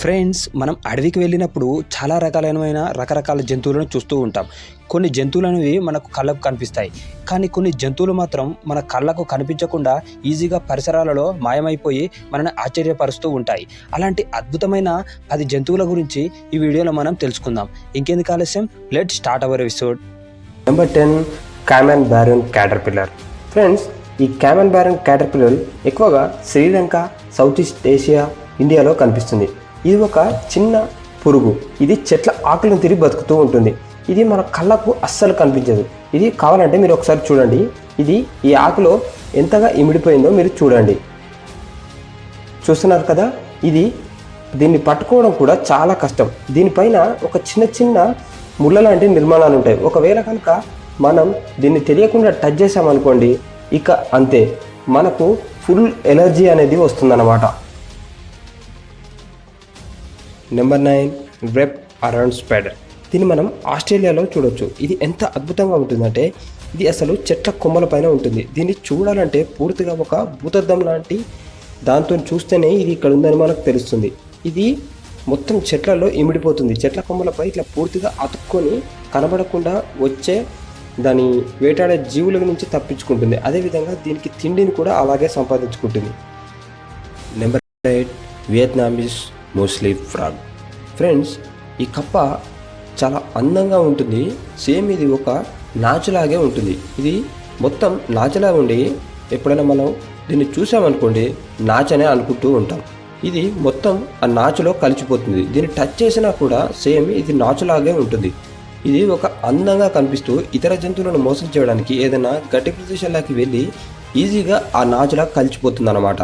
Friends, మనం అడవికి వెళ్ళినప్పుడు చాలా రకరకాల జంతువులను చూస్తూ ఉంటాం. కొన్ని జంతువులు అనేవి మనకు కళ్ళకు కనిపిస్తాయి. కానీ కొన్ని జంతువులు మాత్రం మన కళ్ళకు కనిపించకుండా ఈజీగా పరిసరాలలో మాయమైపోయి మనల్ని ఆశ్చర్యపరుస్తూ ఉంటాయి. అలాంటి అద్భుతమైన 10 జంతువుల గురించి ఈ వీడియోలో మనం తెలుసుకుందాం. ఇంకెందుకు ఆలస్యం, let's start our episode. Number 10, common baron caterpillar. Friends, ఈ కామన్ బారన్ క్యాటర్పిల్లర్ ఎక్కువగా శ్రీలంక, సౌత్ ఈస్ట్ ఏషియా, ఇండియాలో కనిపిస్తుంది. ఇది ఒక చిన్న పురుగు. ఇది చెట్ల ఆకులను తిరిగి బతుకుతూ ఉంటుంది. ఇది మన కళ్ళకు అస్సలు కనిపించదు. ఇది కావాలంటే మీరు ఒకసారి చూడండి. ఇది ఈ ఆకులో ఎంతగా ఇమిడిపోయిందో మీరు చూడండి. చూస్తున్నారు కదా, దీన్ని పట్టుకోవడం కూడా చాలా కష్టం. దీనిపైన ఒక చిన్న ముళ్ళ లాంటి నిర్మాణాలు ఉంటాయి. ఒకవేళ కనుక మనం దీన్ని తెలియకుండా టచ్ చేసామనుకోండి, ఇక అంతే, మనకు ఫుల్ ఎలర్జీ అనేది వస్తుందన్నమాట. Number 9, web around spider. దీన్ని మనం ఆస్ట్రేలియాలో చూడొచ్చు. ఇది ఎంత అద్భుతంగా ఉంటుందంటే, ఇది అసలు చెట్ల కొమ్మల పైన ఉంటుంది. దీన్ని చూడాలంటే పూర్తిగా ఒక భూతద్దం లాంటి దాంతో చూస్తేనే ఇది ఇక్కడ ఉందని మనకు తెలుస్తుంది. ఇది మొత్తం చెట్లలో ఇమిడిపోతుంది. చెట్ల కొమ్మలపై ఇట్లా పూర్తిగా అతుక్కొని కనబడకుండా వచ్చే దాని వేటాడే జీవుల నుంచి తప్పించుకుంటుంది. అదేవిధంగా దీనికి తిండిని కూడా అలాగే సంపాదించుకుంటుంది. Number 8, Vietnamese mostly frog. Friends, ఈ కప్ప చాలా అందంగా ఉంటుంది. సేమ్ ఇది ఒక నాచులాగే ఉంటుంది. ఇది మొత్తం నాచులా ఉండి ఎప్పుడైనా మనం దీన్ని చూసామనుకోండి, నాచనే అనుకుంటూ ఉంటాం. ఇది మొత్తం ఆ నాచులో కలిసిపోతుంది. దీన్ని టచ్ చేసినా కూడా సేమ్ ఇది నాచులాగే ఉంటుంది. ఇది ఒక అందంగా కనిపిస్తూ ఇతర జంతువులను మోసం చేయడానికి ఏదైనా గట్టి ప్రదేశాలకి వెళ్ళి ఈజీగా ఆ నాచులా కలిసిపోతుంది అన్నమాట.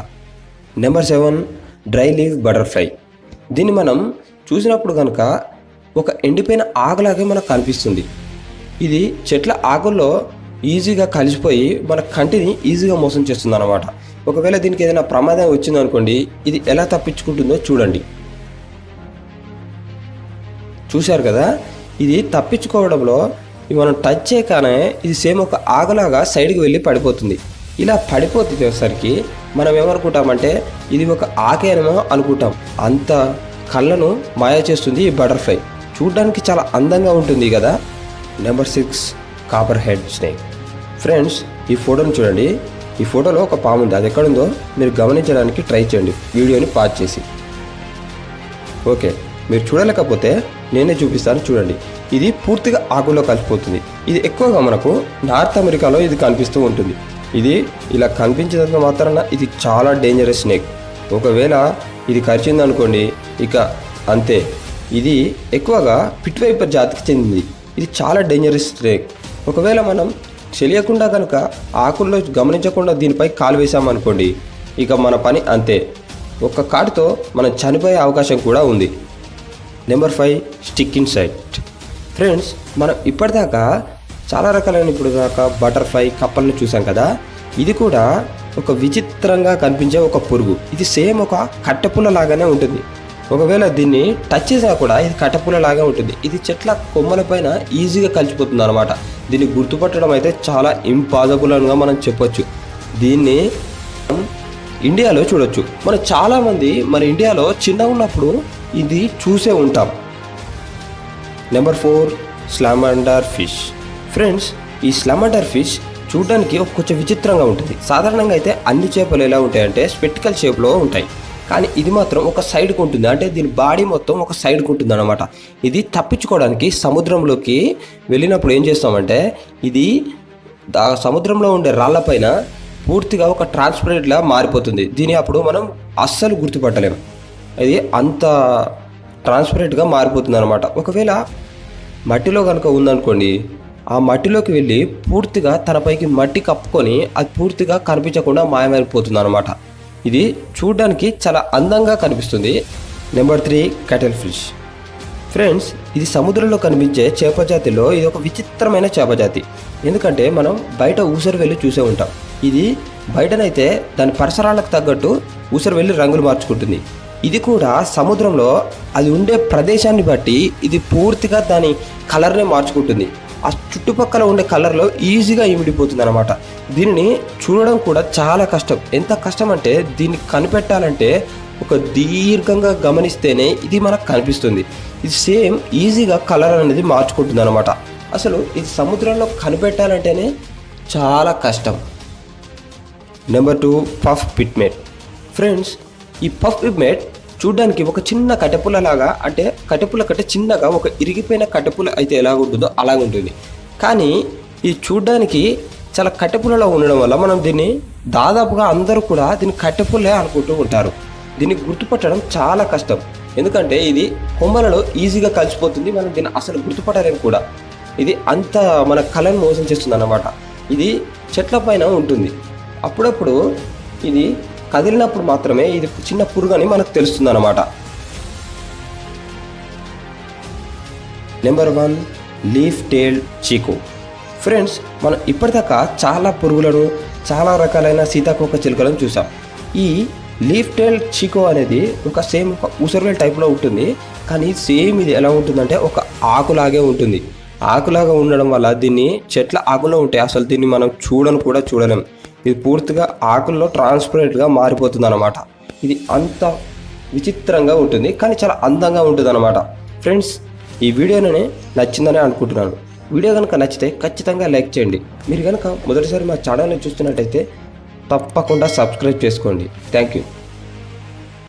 Number 7, dry leaf butterfly. దీన్ని మనం చూసినప్పుడు కనుక ఒక ఎండిపోయిన ఆకులాగే మనకు కనిపిస్తుంది. ఇది చెట్ల ఆకుల్లో ఈజీగా కలిసిపోయి మన కంటిని ఈజీగా మోసం చేస్తుంది అన్నమాట. ఒకవేళ దీనికి ఏదైనా ప్రమాదం వచ్చిందనుకోండి, ఇది ఎలా తప్పించుకుంటుందో చూడండి. చూశారు కదా, ఇది తప్పించుకోవడంలో మనం టచ్ చేయగానే ఇది సేమ్ ఒక ఆకులాగా సైడ్కి వెళ్ళి పడిపోతుంది. ఇలా పడిపోతేసరికి మనం ఏమనుకుంటామంటే ఇది ఒక ఆకేనేమో అనుకుంటాం. అంత కళ్ళను మాయ చేస్తుంది ఈ బటర్ఫ్లై. చూడడానికి చాలా అందంగా ఉంటుంది కదా. Number 6, copper head snake. Friends, ఈ ఫోటోని చూడండి. ఈ ఫోటోలో ఒక పాము ఉంది. అది ఎక్కడుందో మీరు గమనించడానికి ట్రై చేయండి, వీడియోని పాజ్ చేసి. ఓకే, మీరు చూడలేకపోతే నేనే చూపిస్తాను, చూడండి. ఇది పూర్తిగా ఆకుల్లో కలిసిపోతుంది. ఇది ఎక్కువగా మనకు నార్త్ అమెరికాలో ఇది కనిపిస్తూ ఉంటుంది. ఇది ఇలా కనిపించినంత మాత్రాన ఇది చాలా డేంజరస్ స్నేక్. ఒకవేళ ఇది కరిచిందనుకోండి, ఇక అంతే. ఇది ఎక్కువగా పిట్ వైపర్ జాతికి చెందింది. ఇది చాలా డేంజరస్ స్నేక్. ఒకవేళ మనం తెలియకుండా కనుక ఆకుల్లో గమనించకుండా దీనిపై కాలు వేసామనుకోండి, ఇక మన పని అంతే. ఒక్క కాటుతో మనం చనిపోయే అవకాశం కూడా ఉంది. Number 5, stick insect. ఫ్రెండ్స్, మనం ఇప్పటిదాకా చాలా రకాలైన ఇప్పుడు దాకా బటర్ఫ్లై, కప్పలను చూసాం కదా. ఇది కూడా ఒక విచిత్రంగా కనిపించే ఒక పురుగు. ఇది సేమ్ ఒక కట్టెపుల్ల లాగానే ఉంటుంది. ఒకవేళ దీన్ని టచ్ చేసినా కూడా ఇది కట్టెపుల్ల లాగా ఉంటుంది. ఇది చెట్ల కొమ్మల పైన ఈజీగా కలిసిపోతుంది అనమాట. దీన్ని గుర్తుపట్టడం అయితే చాలా ఇంపాసిబుల్ అని మనం చెప్పొచ్చు. దీన్ని ఇండియాలో చూడొచ్చు. మనం చాలామంది మన ఇండియాలో చిన్నగా ఉన్నప్పుడు ఇది చూసే ఉంటాం. Number 4, స్లామండర్ fish. ఫ్రెండ్స్, ఈ స్లామండర్ ఫిష్ చూడడానికి కొంచెం విచిత్రంగా ఉంటుంది. సాధారణంగా అయితే అన్ని చేపలు ఎలా ఉంటాయంటే స్పెక్టికల్ షేప్లో ఉంటాయి. కానీ ఇది మాత్రం ఒక సైడ్కి ఉంటుంది. అంటే దీని బాడీ మొత్తం ఒక సైడ్కి ఉంటుంది అనమాట. ఇది తప్పించుకోవడానికి సముద్రంలోకి వెళ్ళినప్పుడు ఏం చేస్తామంటే, ఇది సముద్రంలో ఉండే రాళ్ళపైన పూర్తిగా ఒక ట్రాన్స్పరెంట్లా మారిపోతుంది. దీని అప్పుడు మనం అస్సలు గుర్తుపట్టలేము. ఇది అంత ట్రాన్స్పరెంట్గా మారిపోతుంది అనమాట. ఒకవేళ మట్టిలో కనుక ఉందనుకోండి, ఆ మట్టిలోకి వెళ్ళి పూర్తిగా తనపైకి మట్టి కప్పుకొని అది పూర్తిగా కనిపించకుండా మాయమైపోతుంది అనమాట. ఇది చూడడానికి చాలా అందంగా కనిపిస్తుంది. Number 3, కటిల్ fish. ఫ్రెండ్స్, ఇది సముద్రంలో కనిపించే చేప జాతిలో ఇది ఒక విచిత్రమైన చేప జాతి. ఎందుకంటే మనం బయట ఊసరు వెళ్ళి చూసే ఉంటాం. ఇది బయటనైతే దాని పరిసరాలకు తగ్గట్టు ఊసరు వెళ్ళి రంగులు మార్చుకుంటుంది. ఇది కూడా సముద్రంలో అది ఉండే ప్రదేశాన్ని బట్టి ఇది పూర్తిగా దాని కలర్నే మార్చుకుంటుంది. ఆ చుట్టుపక్కల ఉండే కలర్లో ఈజీగా ఇమిడిపోతుంది అనమాట. దీనిని చూడడం కూడా చాలా కష్టం. ఎంత కష్టం అంటే దీన్ని కనిపెట్టాలంటే ఒక దీర్ఘంగా గమనిస్తేనే ఇది మనకు కనిపిస్తుంది. ఇది సేమ్ ఈజీగా కలర్ అనేది మార్చుకుంటుంది అనమాట. అసలు ఇది సముద్రంలో కనిపెట్టాలంటేనే చాలా కష్టం. Number 2, puff pigment. ఫ్రెండ్స్, ఈ పఫ్ పిగ్మెంట్ చూడ్డానికి ఒక చిన్న కట్టెపుల్ల లాగా, అంటే కట్టెపుల్ల కంటే చిన్నగా ఒక ఇరిగిపోయిన కట్టెపుల్ల అయితే ఎలాగుంటుందో అలాగుంటుంది. కానీ ఇది చూడ్డానికి చాలా కట్టెపుల్లలో ఉండడం వల్ల మనం దీన్ని దాదాపుగా అందరూ కూడా దీన్ని కట్టెపుల్లే అనుకుంటూ ఉంటారు. దీన్ని గుర్తుపట్టడం చాలా కష్టం, ఎందుకంటే ఇది కొమ్మలలో ఈజీగా కలిసిపోతుంది. మనం దీన్ని అసలు గుర్తుపట్టలేము కూడా. ఇది అంత మన కళను మోసం చేస్తుంది అన్నమాట. ఇది చెట్ల పైన ఉంటుంది. అప్పుడప్పుడు ఇది కదిలినప్పుడు మాత్రమే ఇది చిన్న పురుగని మనకు తెలుస్తుంది అన్నమాట. Number 1, leaf tail చీకో. ఫ్రెండ్స్, మనం ఇప్పటిదాకా చాలా పురుగులను, చాలా రకాలైన సీతాకోక చిలుకలను చూసాం. ఈ లీఫ్ టెయిల్ చీకో అనేది ఒక సేమ్ ఒక ఉసరవేల్ టైప్లో ఉంటుంది. కానీ సేమ్ ఇది ఎలా ఉంటుందంటే ఒక ఆకులాగే ఉంటుంది. ఆకులాగా ఉండడం వల్ల దీన్ని చెట్ల ఆకులో ఉంటాయి, అసలు దీన్ని మనం చూడలేం. ఇది పూర్తిగా ఆకుల్లో ట్రాన్స్పరెంట్గా మారిపోతుంది అనమాట. ఇది అంత విచిత్రంగా ఉంటుంది, కానీ చాలా అందంగా ఉంటుంది అనమాట. ఫ్రెండ్స్, ఈ వీడియోనే నచ్చిందని అనుకుంటున్నాను. వీడియో కనుక నచ్చితే ఖచ్చితంగా లైక్ చేయండి. మీరు కనుక మొదటిసారి మా ఛానల్ని చూస్తున్నట్టయితే తప్పకుండా సబ్స్క్రైబ్ చేసుకోండి. Thank you.